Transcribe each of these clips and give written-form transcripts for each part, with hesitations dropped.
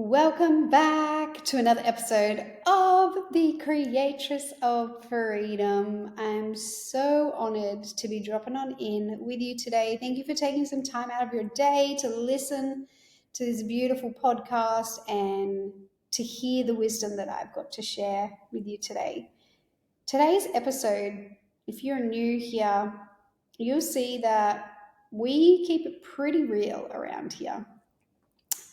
Welcome back to another episode of The Creatress of Freedom. I'm so honored to be dropping on in with you today. Thank you for taking some time out of your day to listen to this beautiful podcast and to hear the wisdom that I've got to share with you today. Today's episode, if you're new here, you'll see that we keep it pretty real around here.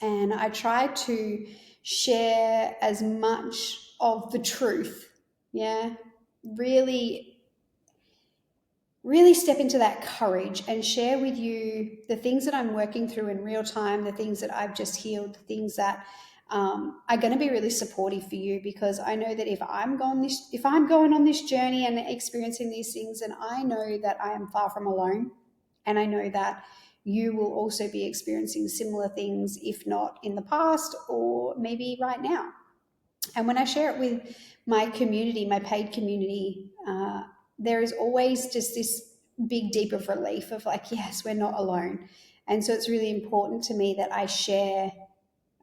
And I try to share as much of the truth. Yeah. Really, really step into that courage and share with you the things that I'm working through in real time, the things that I've just healed, the things that are going to be really supportive for you, because I know that if I'm going on this journey and experiencing these things, and I know that I am far from alone, and I know that you will also be experiencing similar things, if not in the past or maybe right now. And when I share it with my community, my paid community, there is always just this big, deep of relief of like, yes, we're not alone. And so it's really important to me that I share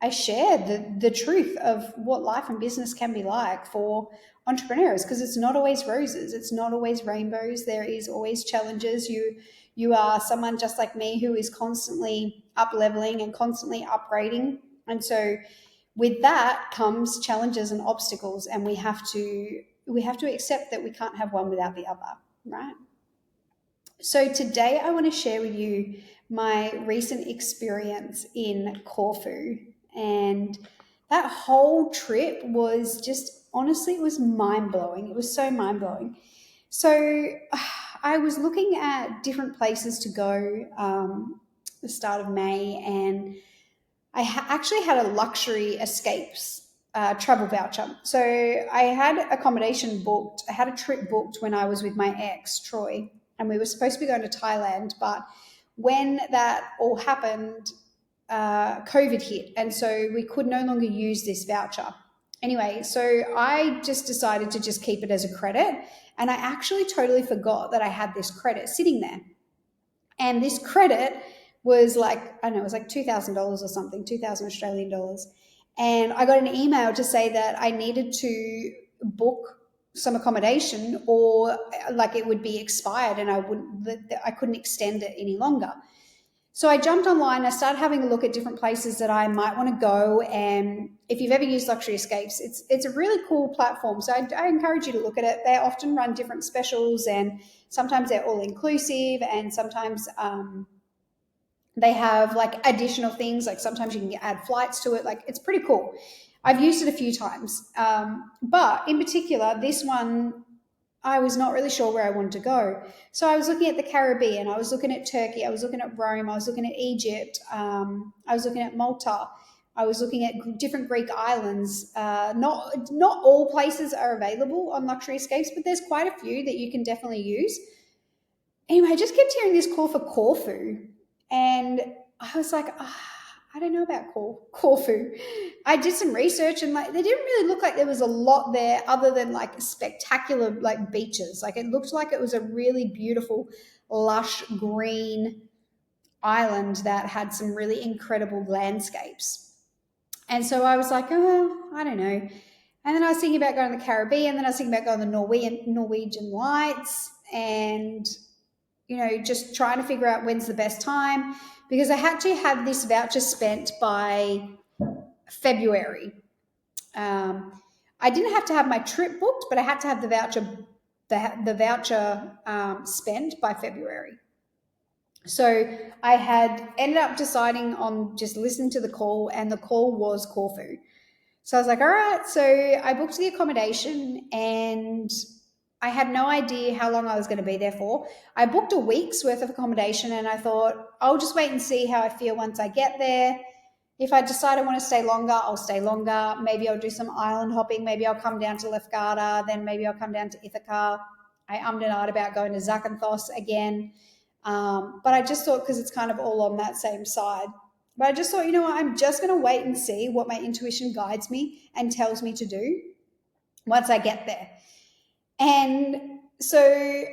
the truth of what life and business can be like for entrepreneurs, because it's not always roses, it's not always rainbows. There is always challenges. You are someone just like me who is constantly up leveling and constantly upgrading, and so with that comes challenges and obstacles, and we have to accept that we can't have one without the other, right? So today I want to share with you my recent experience in Corfu. And that whole trip was just, honestly, it was mind-blowing. It was so mind-blowing. So I was looking at different places to go the start of May, and I actually had a luxury escapes travel voucher. So I had accommodation booked. I had a trip booked when I was with my ex, Troy, and we were supposed to be going to Thailand. But when that all happened, COVID hit, and so we could no longer use this voucher. Anyway, so I just decided to just keep it as a credit, and I actually totally forgot that I had this credit sitting there. And this credit was like, I don't know, it was like $2,000 or something, 2,000 Australian dollars. And I got an email to say that I needed to book some accommodation, or like it would be expired and I couldn't extend it any longer. So I jumped online. I started having a look at different places that I might want to go. And if you've ever used Luxury Escapes, it's a really cool platform. So I encourage you to look at it. They often run different specials, and sometimes they're all inclusive, and sometimes they have like additional things. Like sometimes you can add flights to it. Like it's pretty cool. I've used it a few times. But in particular, this one, I was not really sure where I wanted to go. So I was looking at the Caribbean, I was looking at Turkey, I was looking at Rome, I was looking at Egypt, I was looking at Malta, I was looking at different Greek islands. Not all places are available on Luxury Escapes, but there's quite a few that you can definitely use. Anyway, I just kept hearing this call for Corfu, and I was like, I don't know about Corfu. I did some research, and like they didn't really look like there was a lot there other than like spectacular like beaches. Like it looked like it was a really beautiful, lush green island that had some really incredible landscapes. And so I was like, oh, I don't know. And then I was thinking about going to the Caribbean, then I was thinking about going to the Norwegian Lights, and just trying to figure out when's the best time, because I had to have this voucher spent by February. I didn't have to have my trip booked, but I had to have the voucher spent by February. So I had ended up deciding on just listening to the call, and the call was Corfu. So I was like, all right. So I booked the accommodation, and I had no idea how long I was going to be there for. I booked a week's worth of accommodation, and I thought, I'll just wait and see how I feel once I get there. If I decide I want to stay longer, I'll stay longer. Maybe I'll do some island hopping. Maybe I'll come down to Lefkada. Then maybe I'll come down to Ithaca. I ummed and ahed about going to Zakynthos again. But I just thought, because it's kind of all on that same side. But I just thought, you know what, I'm just going to wait and see what my intuition guides me and tells me to do once I get there. And so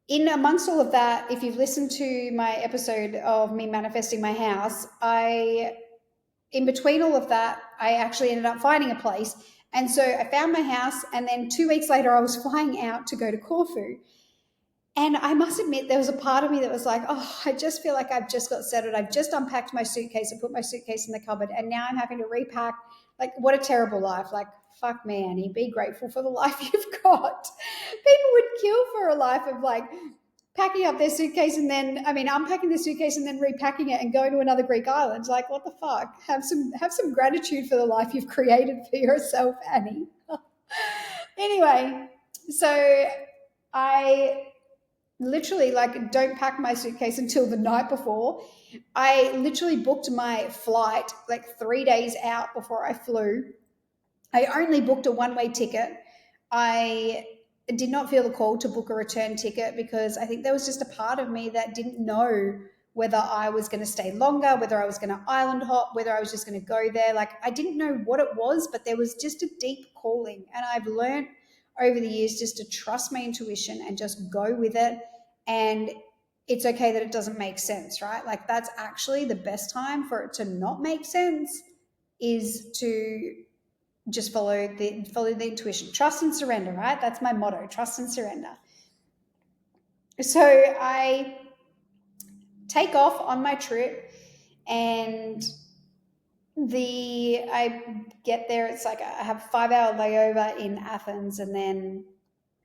in amongst all of that, if you've listened to my episode of me manifesting my house, I in between all of that, I actually ended up finding a place. And so I found my house, and then 2 weeks later, I was flying out to go to Corfu. And I must admit, there was a part of me that was like, oh, I just feel like I've just got settled. I've just unpacked my suitcase and put my suitcase in the cupboard. And now I'm having to repack. Like, what a terrible life. Like, fuck me, Annie. Be grateful for the life you've got. People would kill for a life of like packing up their suitcase and then, unpacking their suitcase and then repacking it and going to another Greek island. Like, what the fuck? Have some gratitude for the life you've created for yourself, Annie. Anyway, so I literally like don't pack my suitcase until the night before. I literally booked my flight like 3 days out before I flew. I only booked a one-way ticket. I did not feel the call to book a return ticket because I think there was just a part of me that didn't know whether I was going to stay longer, whether I was going to island hop, whether I was just going to go there. Like, I didn't know what it was, but there was just a deep calling. And I've learned over the years just to trust my intuition and just go with it. And it's okay that it doesn't make sense, right? Like, that's actually the best time for it to not make sense, is to just follow the intuition. Trust and surrender, right? That's my motto, trust and surrender. So I take off on my trip, and I get there, it's like I have a 5-hour layover in Athens, and then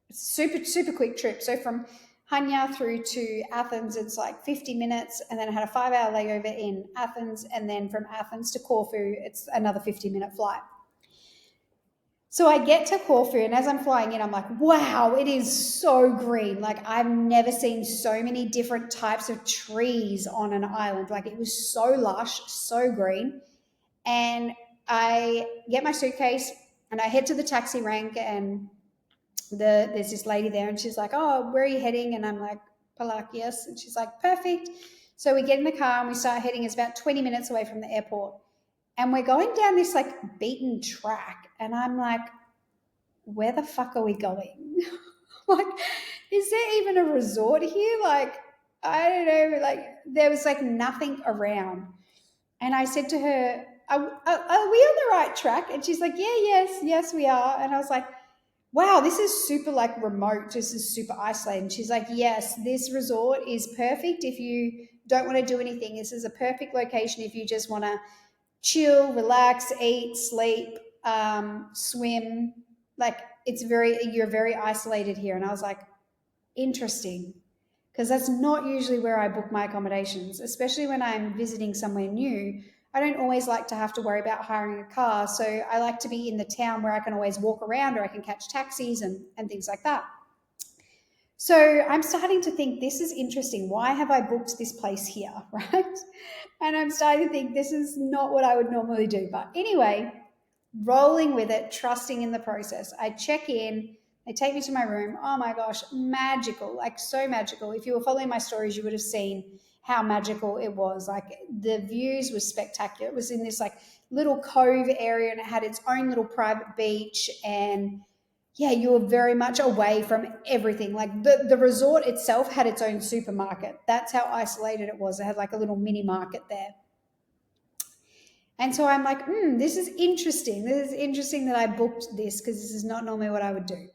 it's super quick trip. So from Hania through to Athens, it's like 50 minutes, and then I had a 5-hour layover in Athens, and then from Athens to Corfu, it's another 50-minute flight. So I get to Corfu, and as I'm flying in, I'm like, wow, it is so green. Like, I've never seen so many different types of trees on an island. Like, it was so lush, so green. And I get my suitcase and I head to the taxi rank, and there's this lady there, and she's like, oh, where are you heading? And I'm like, Palakias. And she's like, perfect. So we get in the car and we start heading. It's about 20 minutes away from the airport. And we're going down this like beaten track. And I'm like, where the fuck are we going? Like, is there even a resort here? Like, I don't know. Like, there was like nothing around. And I said to her, are we on the right track? And she's like, yes, we are. And I was like, wow, this is super like remote. This is super isolated. And she's like, yes, this resort is perfect if you don't want to do anything. This is a perfect location if you just want to chill, relax, eat, sleep, swim. Like, you're very isolated here. And I was like, interesting. Because that's not usually where I book my accommodations, especially when I'm visiting somewhere new. I don't always like to have to worry about hiring a car. So I like to be in the town where I can always walk around, or I can catch taxis and things like that. So I'm starting to think, this is interesting. Why have I booked this place here, right? And I'm starting to think this is not what I would normally do. But anyway, rolling with it, trusting in the process. I check in, they take me to my room. Oh my gosh, magical, like so magical. If you were following my stories, you would have seen how magical it was. Like, the views were spectacular. It was in this like little cove area, and it had its own little private beach, and yeah, you were very much away from everything. Like, the resort itself had its own supermarket. That's how isolated it was. It had like a little mini market there. And so I'm like, this is interesting. This is interesting that I booked this, because this is not normally what I would do.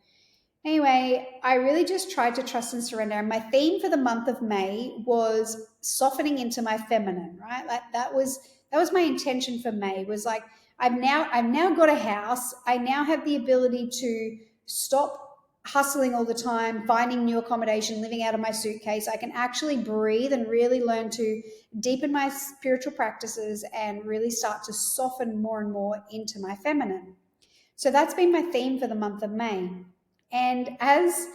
Anyway, I really just tried to trust and surrender. And my theme for the month of May was softening into my feminine, right? Like, that was my intention for May, was like, I've now got a house. I now have the ability to stop hustling all the time, finding new accommodation, living out of my suitcase. I can actually breathe and really learn to deepen my spiritual practices and really start to soften more and more into my feminine. So that's been my theme for the month of May. And as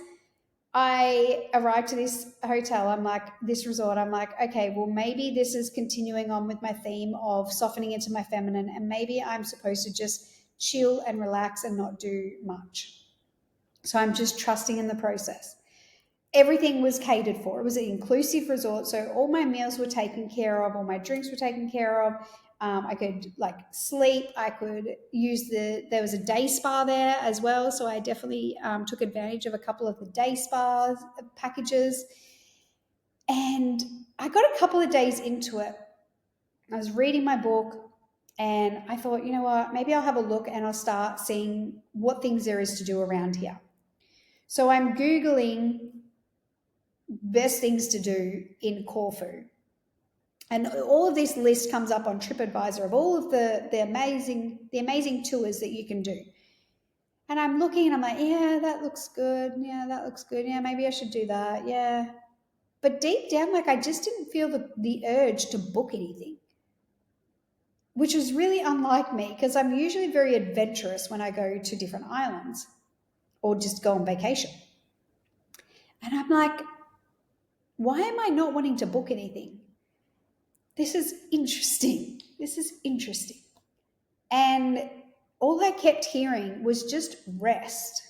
I arrived to this hotel, this resort, I'm like, okay, well, maybe this is continuing on with my theme of softening into my feminine, and maybe I'm supposed to just chill and relax and not do much. So I'm just trusting in the process. Everything was catered for. It was an inclusive resort. So all my meals were taken care of. All my drinks were taken care of. I could like sleep. I could use there was a day spa there as well. So I definitely took advantage of a couple of the day spa packages. And I got a couple of days into it. I was reading my book. And I thought, you know what, maybe I'll have a look and I'll start seeing what things there is to do around here. So I'm Googling best things to do in Corfu. And all of this list comes up on TripAdvisor of all of the amazing tours that you can do. And I'm looking and I'm like, yeah, that looks good. Yeah, that looks good. Yeah, maybe I should do that. Yeah. But deep down, like I just didn't feel the urge to book anything, which was really unlike me because I'm usually very adventurous when I go to different islands or just go on vacation. And I'm like, why am I not wanting to book anything? This is interesting. This is interesting. And all I kept hearing was just rest.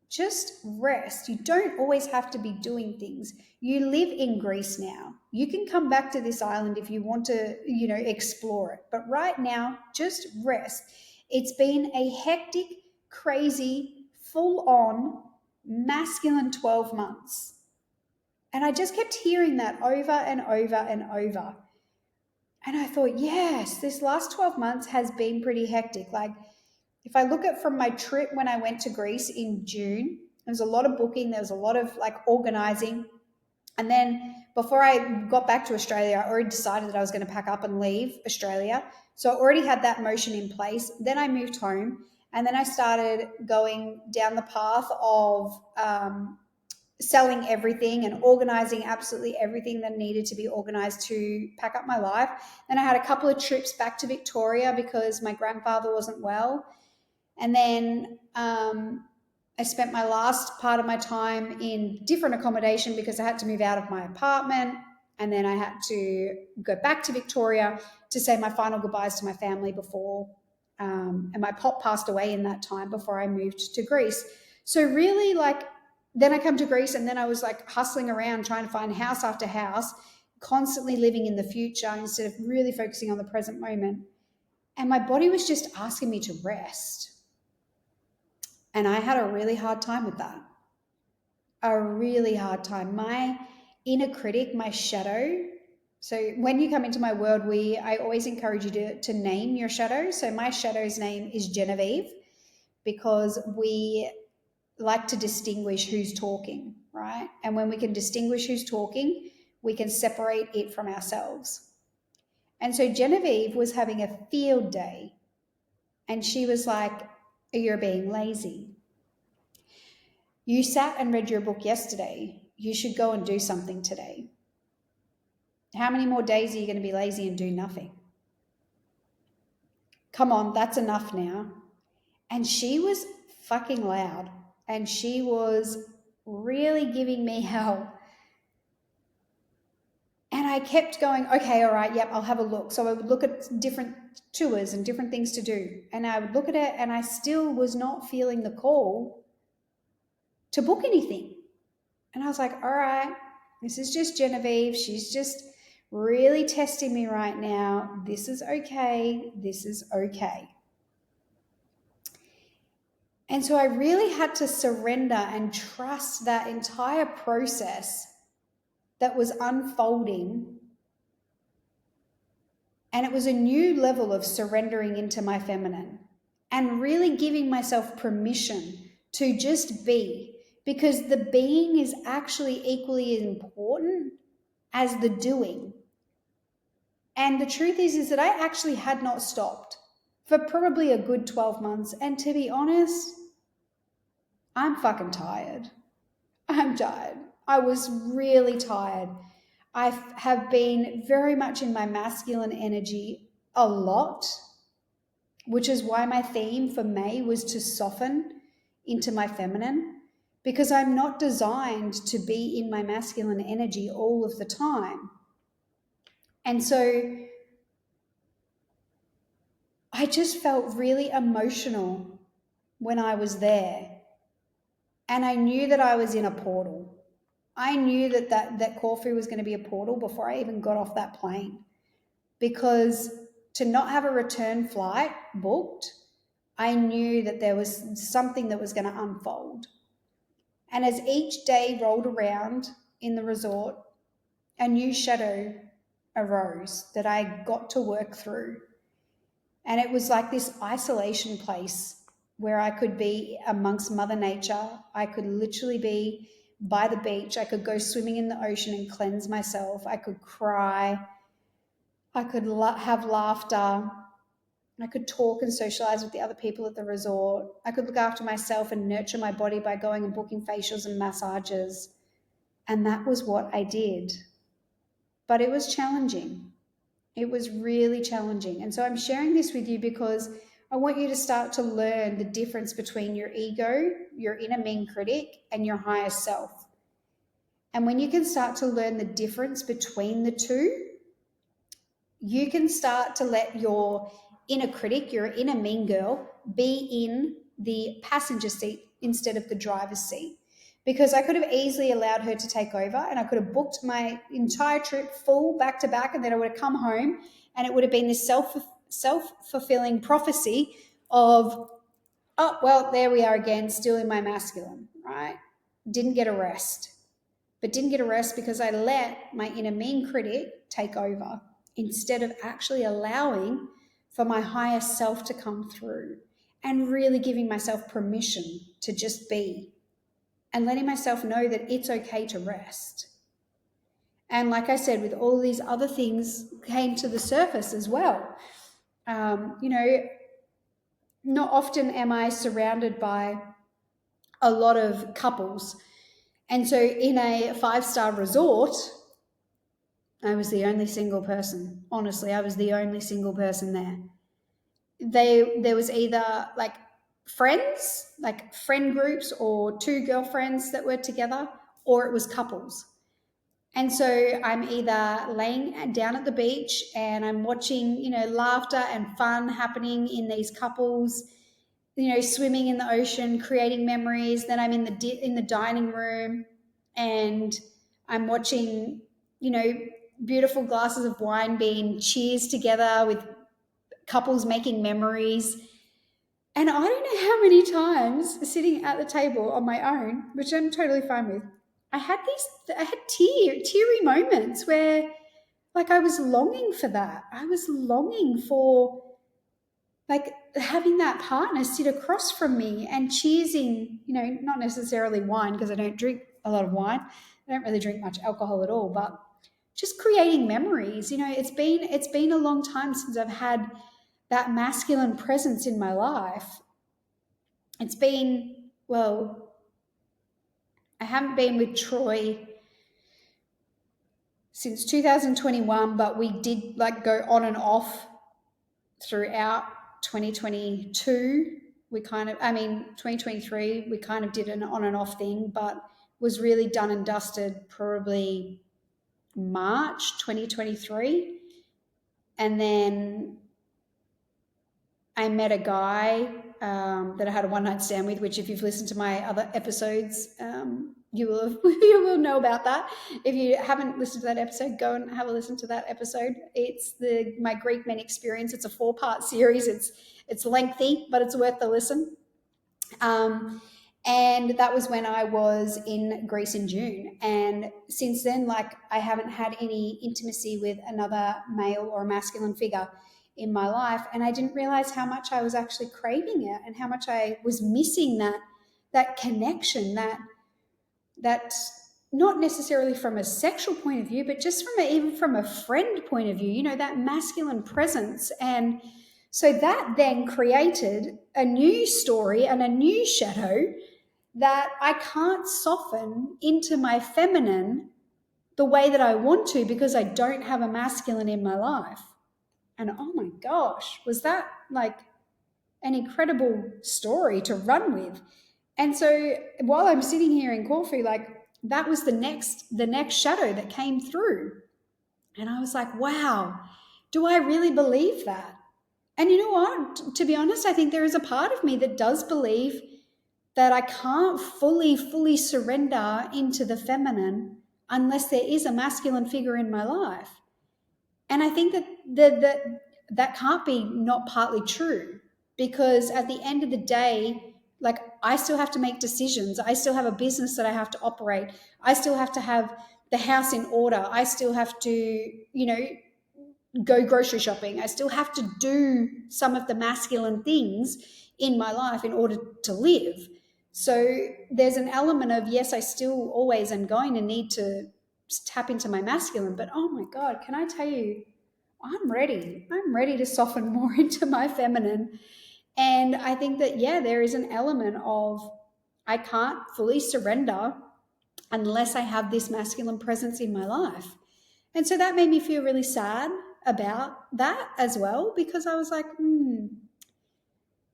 Just rest. You don't always have to be doing things. You live in Greece now. You can come back to this island if you want to, explore it. But right now, just rest. It's been a hectic, crazy, full on, masculine 12 months. And I just kept hearing that over and over and over. And I thought, yes, this last 12 months has been pretty hectic. Like, if I look at from my trip when I went to Greece in June, there was a lot of booking, there was a lot of like organizing. And then before I got back to Australia, I already decided that I was going to pack up and leave Australia. So I already had that motion in place. Then I moved home and then I started going down the path of selling everything and organizing absolutely everything that needed to be organized to pack up my life. Then I had a couple of trips back to Victoria because my grandfather wasn't well. And then I spent my last part of my time in different accommodation because I had to move out of my apartment. And then I had to go back to Victoria to say my final goodbyes to my family before, and my pop passed away in that time before I moved to Greece. So really, like, then I come to Greece and then I was like hustling around trying to find house after house, constantly living in the future instead of really focusing on the present moment. And my body was just asking me to rest. And I had a really hard time with that. A really hard time. My inner critic, my shadow. So when you come into my world, I always encourage you to name your shadow. So my shadow's name is Genevieve because we like to distinguish who's talking, right? And when we can distinguish who's talking, we can separate it from ourselves. And so Genevieve was having a field day and she was like, you're being lazy. You sat and read your book yesterday. You should go and do something today. How many more days are you going to be lazy and do nothing? Come on, that's enough now. And she was fucking loud and she was really giving me hell. And I kept going, okay, all right, yep, I'll have a look. So I would look at different tours and different things to do. And I would look at it and I still was not feeling the call to book anything. And I was like, all right, this is just Genevieve. She's just really testing me right now. This is okay. This is okay. And so I really had to surrender and trust that entire process that was unfolding. And it was a new level of surrendering into my feminine and really giving myself permission to just be, because the being is actually equally as important as the doing. And the truth is that I actually had not stopped for probably a good 12 months. And to be honest, I'm fucking tired. I'm tired. I was really tired. I have been very much in my masculine energy a lot, which is why my theme for May was to soften into my feminine, because I'm not designed to be in my masculine energy all of the time. And so I just felt really emotional when I was there. And I knew that I was in a portal. I knew that Corfu was going to be a portal before I even got off that plane, because to not have a return flight booked, I knew that there was something that was going to unfold. And as each day rolled around in the resort, a new shadow arose that I got to work through. And it was like this isolation place where I could be amongst Mother Nature. I could literally be by the beach. I could go swimming in the ocean and cleanse myself. I could cry. I could have laughter. I could talk and socialize with the other people at the resort. I could look after myself and nurture my body by going and booking facials and massages. And that was what I did. But it was challenging. It was really challenging. And so I'm sharing this with you because I want you to start to learn the difference between your ego, your inner mean critic, and your higher self. And when you can start to learn the difference between the two, you can start to let your inner critic, your inner mean girl, be in the passenger seat instead of the driver's seat. Because I could have easily allowed her to take over and I could have booked my entire trip full back to back, and then I would have come home and it would have been this self-fulfilling prophecy of, oh, well, there we are again, still in my masculine, right? Didn't get a rest. But didn't get a rest because I let my inner mean critic take over instead of actually allowing for my higher self to come through and really giving myself permission to just be and letting myself know that it's okay to rest. And like I said, with all these other things came to the surface as well. Not often am I surrounded by a lot of couples. And so in a 5-star resort, I was the only single person. Honestly, I was the only single person there. There was either like friends, like friend groups, or 2 girlfriends that were together, or it was couples. And so I'm either laying down at the beach and I'm watching, laughter and fun happening in these couples, swimming in the ocean, creating memories. Then I'm in the dining room and I'm watching, beautiful glasses of wine being cheers together with couples making memories. And I don't know how many times sitting at the table on my own, which I'm totally fine with, I had teary moments where like I was longing for that. I was longing for like having that partner sit across from me and cheersing, not necessarily wine because I don't drink a lot of wine. I don't really drink much alcohol at all, but just creating memories. It's been a long time since I've had that masculine presence in my life. It's been, well, I haven't been with Troy since 2021, but we did like go on and off throughout 2022. 2023, we kind of did an on and off thing, but was really done and dusted probably March 2023. And then I met a guy that I had a one-night stand with, which if you've listened to my other episodes, you will know about that. If you haven't listened to that episode, go and have a listen to that episode. It's my Greek men experience. It's a 4-part series. It's lengthy, but it's worth the listen. And that was when I was in Greece in June. And since then, like I haven't had any intimacy with another male or masculine figure in my life. And I didn't realize how much I was actually craving it and how much I was missing that connection, that not necessarily from a sexual point of view, but just even from a friend point of view, that masculine presence. And so that then created a new story and a new shadow that I can't soften into my feminine the way that I want to because I don't have a masculine in my life. And oh my gosh, was that like an incredible story to run with. And so while I'm sitting here in Corfu, like that was the next shadow that came through. And I was like, wow, do I really believe that? And you know what? To be honest, I think there is a part of me that does believe that I can't fully surrender into the feminine unless there is a masculine figure in my life. And I think that can't be not partly true, because at the end of the day, like I still have to make decisions. I still have a business that I have to operate. I still have to have the house in order. I still have to, go grocery shopping. I still have to do some of the masculine things in my life in order to live. So there's an element of, yes, I still always am going to need to tap into my masculine, but oh my God, can I tell you, I'm ready. I'm ready to soften more into my feminine. And I think that, yeah, there is an element of I can't fully surrender unless I have this masculine presence in my life. And so that made me feel really sad about that as well, because I was like,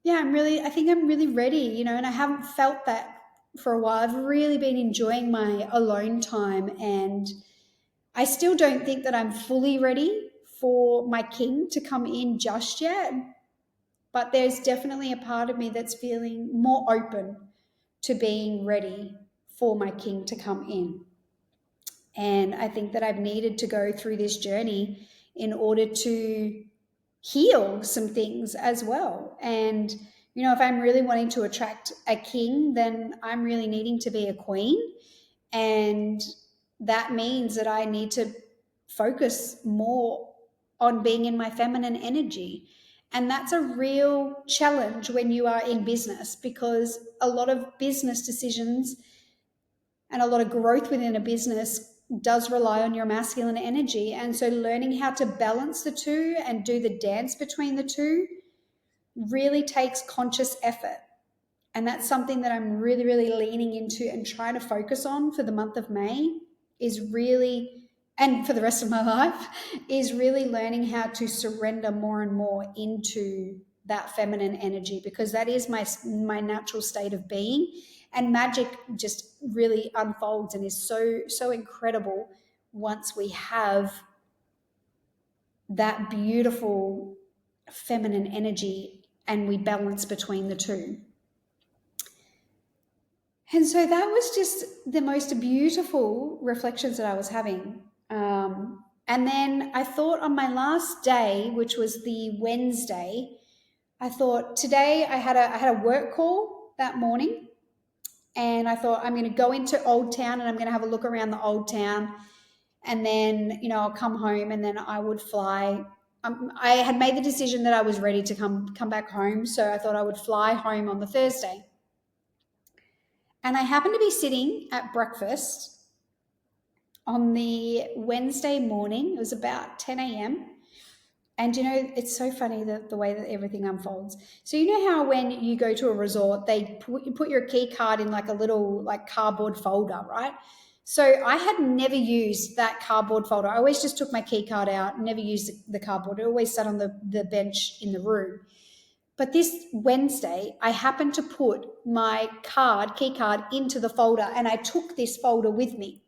yeah, I think I'm really ready, and I haven't felt that for a while. I've really been enjoying my alone time, and I still don't think that I'm fully ready for my king to come in just yet. But there's definitely a part of me that's feeling more open to being ready for my king to come in. And I think that I've needed to go through this journey in order to heal some things as well. And, if I'm really wanting to attract a king, then I'm really needing to be a queen. And that means that I need to focus more on being in my feminine energy. And that's a real challenge when you are in business, because a lot of business decisions and a lot of growth within a business does rely on your masculine energy. And so learning how to balance the two and do the dance between the two really takes conscious effort. And that's something that I'm really, really leaning into and trying to focus on for the month of May, is really, and for the rest of my life, is really learning how to surrender more and more into that feminine energy, because that is my natural state of being. And magic just really unfolds and is so incredible once we have that beautiful feminine energy and we balance between the two. And so that was just the most beautiful reflections that I was having. And then I thought on my last day, which was the Wednesday, I thought today I had a work call that morning. And I thought I'm going to go into Old Town and I'm going to have a look around the Old Town. And then, I'll come home and then I would fly. I had made the decision that I was ready to come back home. So I thought I would fly home on the Thursday. And I happened to be sitting at breakfast on the Wednesday morning. It was about 10 a.m. And, it's so funny the way that everything unfolds. So you know how when you go to a resort, they put your key card in like a little cardboard folder, right? So I had never used that cardboard folder. I always just took my key card out, never used the cardboard. It always sat on the bench in the room. But this Wednesday, I happened to put my key card into the folder, and I took this folder with me.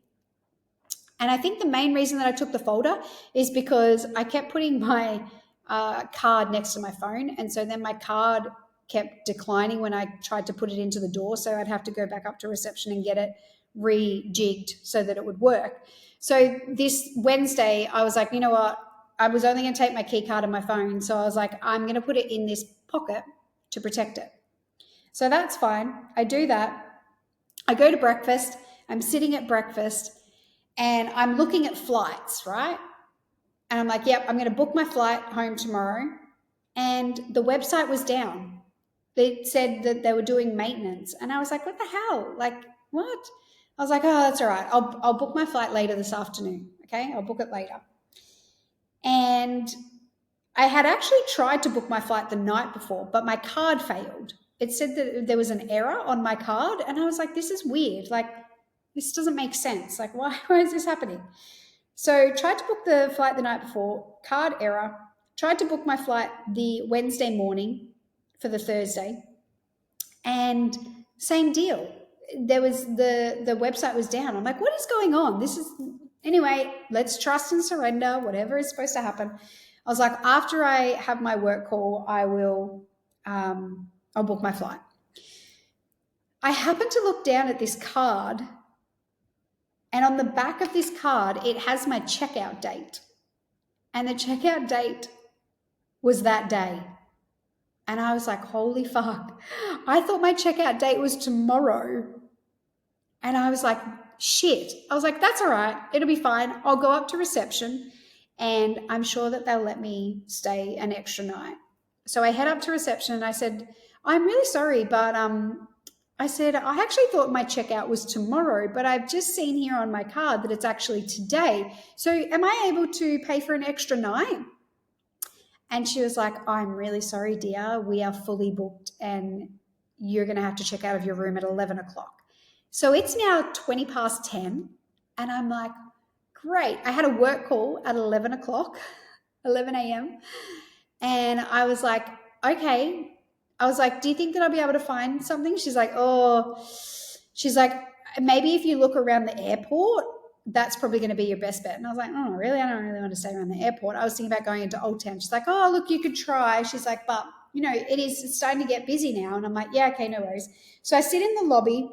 And I think the main reason that I took the folder is because I kept putting my card next to my phone. And so then my card kept declining when I tried to put it into the door. So I'd have to go back up to reception and get it rejigged so that it would work. So this Wednesday, I was like, you know what? I was only going to take my key card and my phone. So I was like, I'm going to put it in this pocket to protect it. So that's fine. I do that. I go to breakfast. I'm sitting at breakfast and I'm looking at flights, right? And I'm like, yep, I'm going to book my flight home tomorrow. And the website was down. They said that they were doing maintenance. And I was like, what the hell? Like, what? I was like, oh, that's all right. I'll book my flight later this afternoon. Okay, I'll book it later. And I had actually tried to book my flight the night before, but my card failed. It said that there was an error on my card. And I was like, this is weird. Like, this doesn't make sense. Like, why is this happening? So tried to book the flight the night before, card error. Tried to book my flight the Wednesday morning for the Thursday. And same deal. There was the website was down. I'm like, what is going on? Anyway, let's trust and surrender, whatever is supposed to happen. I was like, after I have my work call, I'll book my flight. I happened to look down at this card, and on the back of this card, it has my checkout date. And the checkout date was that day. And I was like, holy fuck. I thought my checkout date was tomorrow. And I was like, shit. I was like, that's all right. It'll be fine. I'll go up to reception. and I'm sure that they'll let me stay an extra night. So I head up to reception and I said, I'm really sorry, but I said, I actually thought my checkout was tomorrow, but I've just seen here on my card that it's actually today. So am I able to pay for an extra night? And she was like, I'm really sorry, dear. We are fully booked and you're going to have to check out of your room at 11 o'clock. So it's now 20 past 10. And I'm like, great. I had a work call at 11 o'clock, 11 a.m. And I was like, okay. I was like, do you think that I'll be able to find something? She's like, maybe if you look around the airport, that's probably going to be your best bet. And I was like, oh, really? I don't really want to stay around the airport. I was thinking about going into Old Town. She's like, oh, look, you could try. She's like, but, it's starting to get busy now. And I'm like, yeah, okay, no worries. So I sit in the lobby.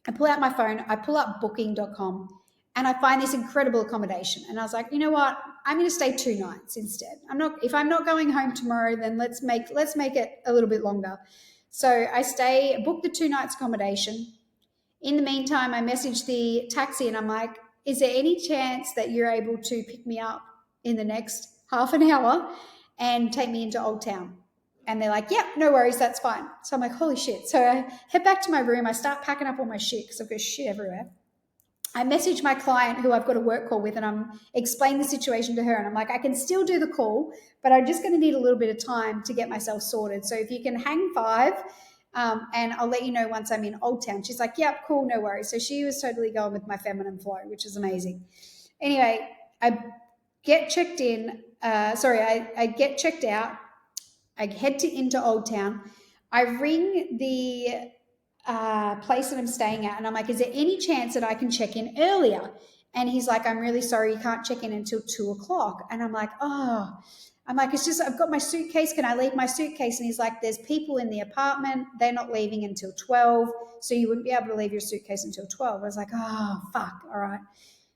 I pull out my phone. I pull up booking.com and I find this incredible accommodation. And I was like, you know what? I'm going to stay 2 nights instead. If I'm not going home tomorrow, then let's make it a little bit longer. So I book the 2 nights accommodation. In the meantime, I messaged the taxi and I'm like, is there any chance that you're able to pick me up in the next half an hour and take me into Old Town? And they're like, yeah, no worries, that's fine. So I'm like, holy shit. So I head back to my room. I start packing up all my shit because I've got shit everywhere. I message my client who I've got a work call with and I'm explaining the situation to her. And I'm like, I can still do the call, but I'm just going to need a little bit of time to get myself sorted. So if you can hang 5, and I'll let you know once I'm in Old Town. She's like, yep, cool, no worries. So she was totally going with my feminine flow, which is amazing. Anyway, I get checked in. I get checked out. I head into Old Town. I ring the place that I'm staying at and I'm like, is there any chance that I can check in earlier? And he's like, I'm really sorry, you can't check in until 2 o'clock. And I'm like, it's just, I've got my suitcase. Can I leave my suitcase? And he's like, there's people in the apartment. They're not leaving until 12. So you wouldn't be able to leave your suitcase until 12. I was like, oh, fuck. All right.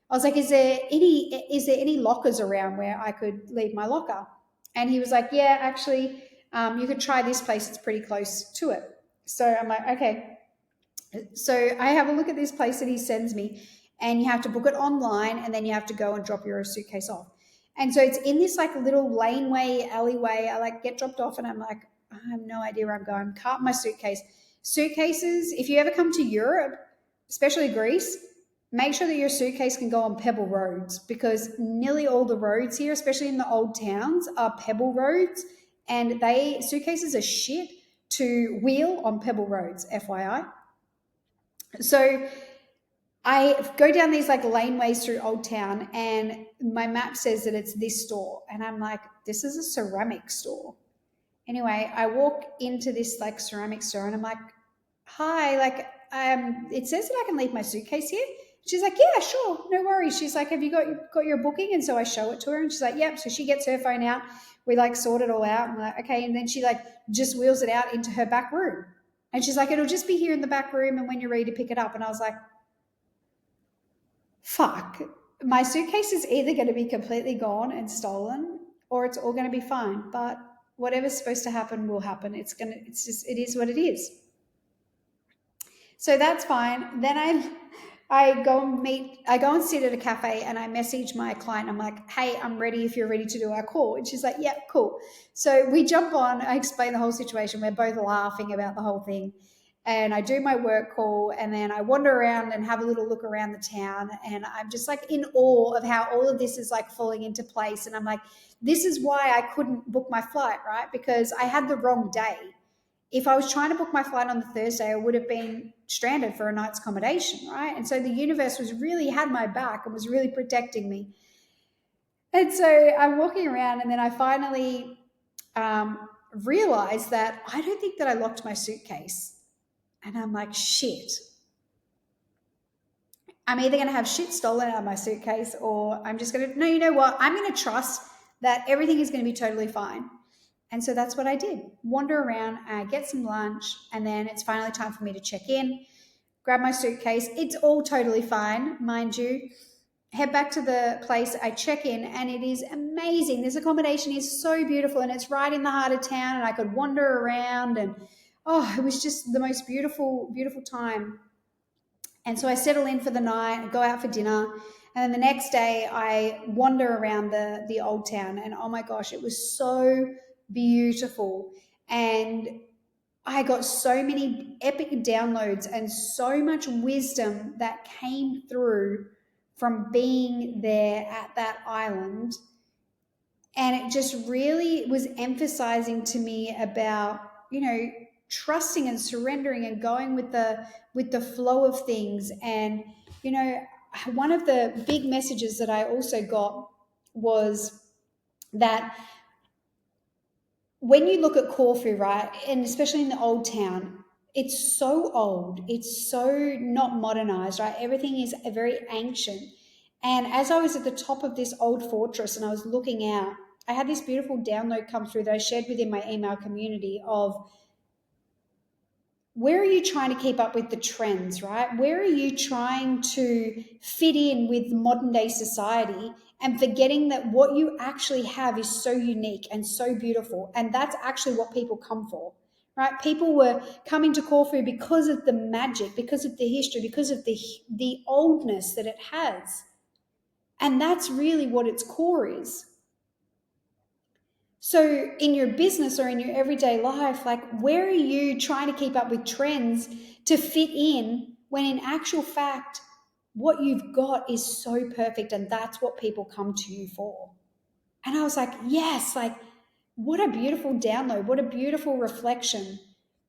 I was like, is there any lockers around where I could leave my locker? And he was like, yeah, actually, you could try this place. It's pretty close to it. So I'm like, okay. So I have a look at this place that he sends me and you have to book it online and then you have to go and drop your suitcase off. And so it's in this like little laneway, alleyway. I like get dropped off and I'm like, I have no idea where I'm going. Cart my suitcase. Suitcases, if you ever come to Europe, especially Greece, make sure that your suitcase can go on pebble roads because nearly all the roads here, especially in the old towns, are pebble roads and suitcases are shit to wheel on pebble roads, FYI. So I go down these like laneways through Old Town and my map says that it's this store. And I'm like, this is a ceramic store. Anyway, I walk into this like ceramic store and I'm like, hi, like it says that I can leave my suitcase here. She's like, yeah, sure, no worries. She's like, have you got your booking? And so I show it to her and she's like, yep. So she gets her phone out. We like sort it all out. I'm like, okay. And then she like just wheels it out into her back room. And she's like, it'll just be here in the back room and when you're ready to pick it up. And I was like, fuck, my suitcase is either going to be completely gone and stolen or it's all going to be fine. But whatever's supposed to happen will happen. It is what it is. So that's fine. Then I go and sit at a cafe and I message my client. I'm like, hey, I'm ready if you're ready to do our call. And she's like, yeah, cool. So we jump on, I explain the whole situation. We're both laughing about the whole thing. And I do my work call and then I wander around and have a little look around the town. And I'm just like in awe of how all of this is like falling into place. And I'm like, this is why I couldn't book my flight, right? Because I had the wrong day. If I was trying to book my flight on the Thursday, I would have been stranded for a night's accommodation, right? And so the universe had my back and was really protecting me. And so I'm walking around and then I finally realized that I don't think that I locked my suitcase. And I'm like, shit. I'm either going to have shit stolen out of my suitcase or I'm just going to, no, you know what? I'm going to trust that everything is going to be totally fine. And so that's what I did. Wander around, get some lunch, and then it's finally time for me to check in, grab my suitcase. It's all totally fine, mind you. Head back to the place, I check in, and it is amazing. This accommodation is so beautiful, and it's right in the heart of town, and I could wander around, and it was just the most beautiful, beautiful time. And so I settle in for the night, go out for dinner, And then the next day I wander around the old town, and oh my gosh, it was so beautiful. And I got so many epic downloads and so much wisdom that came through from being there at that island. And it just really was emphasizing to me about, trusting and surrendering and going with the flow of things. And, one of the big messages that I also got was that when you look at Corfu, right, and especially in the old town, it's so old, it's so not modernized, right? Everything is very ancient. And as I was at the top of this old fortress and I was looking out, I had this beautiful download come through that I shared within my email community of, where are you trying to keep up with the trends, right? Where are you trying to fit in with modern day society and forgetting that what you actually have is so unique and so beautiful? And that's actually what people come for, right? People were coming to Corfu because of the magic, because of the history, because of the oldness that it has. And that's really what its core is. So in your business or in your everyday life, like, where are you trying to keep up with trends to fit in when in actual fact, what you've got is so perfect and that's what people come to you for? And I was like, yes, like, what a beautiful download, what a beautiful reflection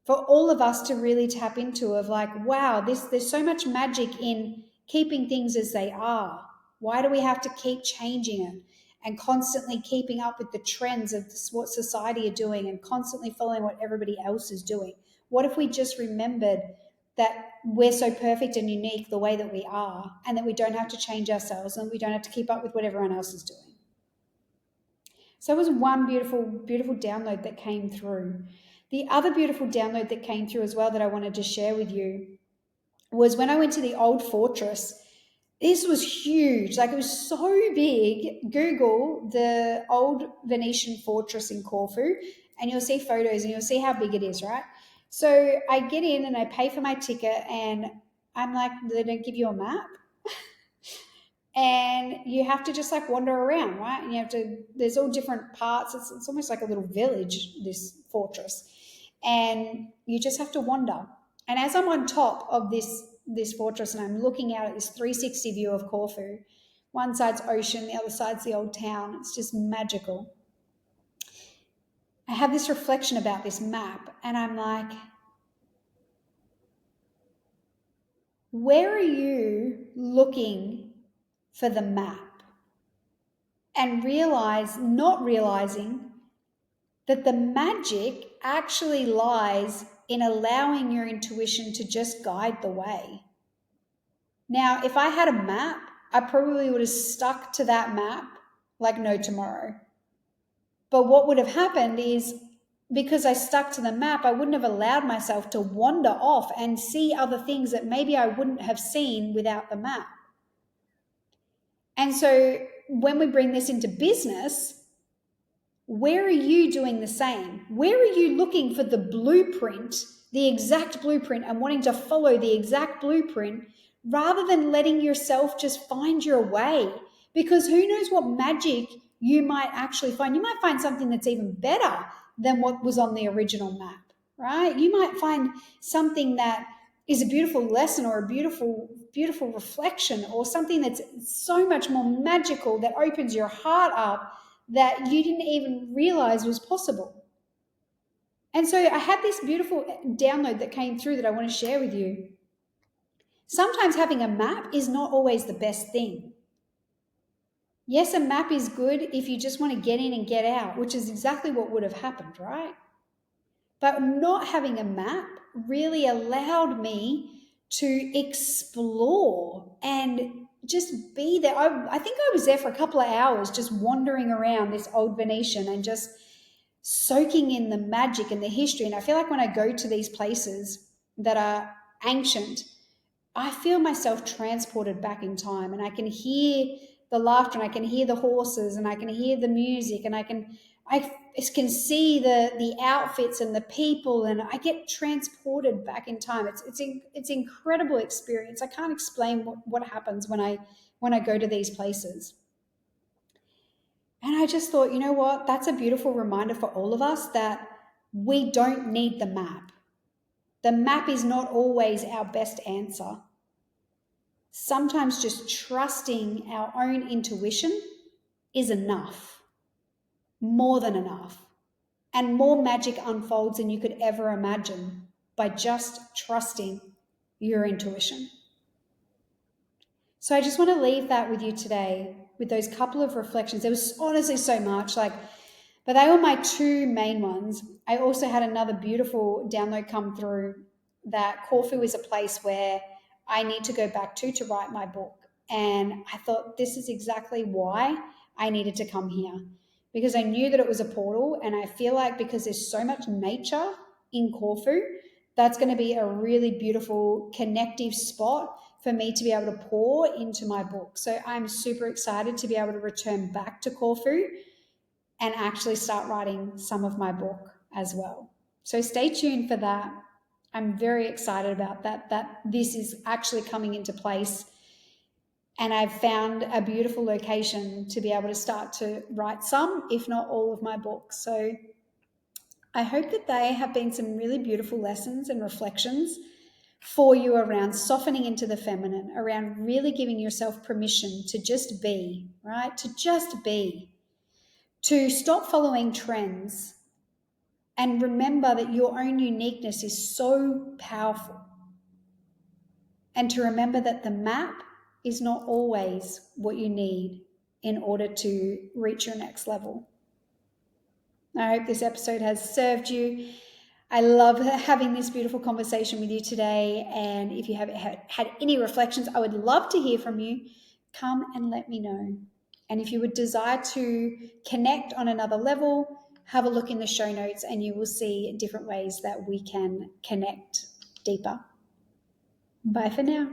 for all of us to really tap into, of like, wow, there's so much magic in keeping things as they are. Why do we have to keep changing it and constantly keeping up with the trends of what society are doing and constantly following what everybody else is doing? What if we just remembered that we're so perfect and unique the way that we are, and that we don't have to change ourselves and we don't have to keep up with what everyone else is doing? So it was one beautiful, beautiful download that came through. The other beautiful download that came through as well that I wanted to share with you was when I went to the old fortress. This was huge. Like, it was so big. Google the old Venetian fortress in Corfu and you'll see photos and you'll see how big it is, right? So I get in and I pay for my ticket and I'm like, they don't give you a map? And you have to just like wander around, right? And you have to, there's all different parts. It's almost like a little village, this fortress. And you just have to wander. And as I'm on top of this fortress and I'm looking out at this 360 view of Corfu, one side's ocean, the other side's the old town. It's just magical. I have this reflection about this map and I'm like, where are you looking for the map? And not realizing that the magic actually lies in allowing your intuition to just guide the way. Now, if I had a map, I probably would have stuck to that map like no tomorrow. But what would have happened is, because I stuck to the map, I wouldn't have allowed myself to wander off and see other things that maybe I wouldn't have seen without the map. And so when we bring this into business, where are you doing the same? Where are you looking for the blueprint, the exact blueprint, and wanting to follow the exact blueprint rather than letting yourself just find your way? Because who knows what magic you might actually find. You might find something that's even better than what was on the original map, right? You might find something that is a beautiful lesson or a beautiful, beautiful reflection, or something that's so much more magical that opens your heart up that you didn't even realize was possible. And so I had this beautiful download that came through that I want to share with you. Sometimes having a map is not always the best thing. Yes, a map is good if you just want to get in and get out, which is exactly what would have happened, right? But not having a map really allowed me to explore and just be there. I think I was there for a couple of hours just wandering around this old Venetian and just soaking in the magic and the history. And I feel like when I go to these places that are ancient, I feel myself transported back in time, and I can hear the laughter and I can hear the horses and I can hear the music and I can see the outfits and the people, and I get transported back in time. It's incredible experience. I can't explain what happens when I when I go to these places. And I just thought, you know what? That's a beautiful reminder for all of us that we don't need the map. The map is not always our best answer. Sometimes just trusting our own intuition is enough, more than enough. And more magic unfolds than you could ever imagine by just trusting your intuition. So I just want to leave that with you today with those couple of reflections. There was honestly so much, but they were my two main ones. I also had another beautiful download come through that Corfu is a place where I need to go back to write my book. And I thought this is exactly why I needed to come here, because I knew that it was a portal. And I feel like because there's so much nature in Corfu, that's going to be a really beautiful connective spot for me to be able to pour into my book. So I'm super excited to be able to return back to Corfu and actually start writing some of my book as well. So stay tuned for that. I'm very excited about that this is actually coming into place. And I've found a beautiful location to be able to start to write some, if not all of my books. So I hope that they have been some really beautiful lessons and reflections for you around softening into the feminine, around really giving yourself permission to just be, right? To just be, to stop following trends and remember that your own uniqueness is so powerful. And to remember that the map is not always what you need in order to reach your next level. I hope this episode has served you. I love having this beautiful conversation with you today. And if you have had any reflections, I would love to hear from you. Come and let me know. And if you would desire to connect on another level, have a look in the show notes and you will see different ways that we can connect deeper. Bye for now.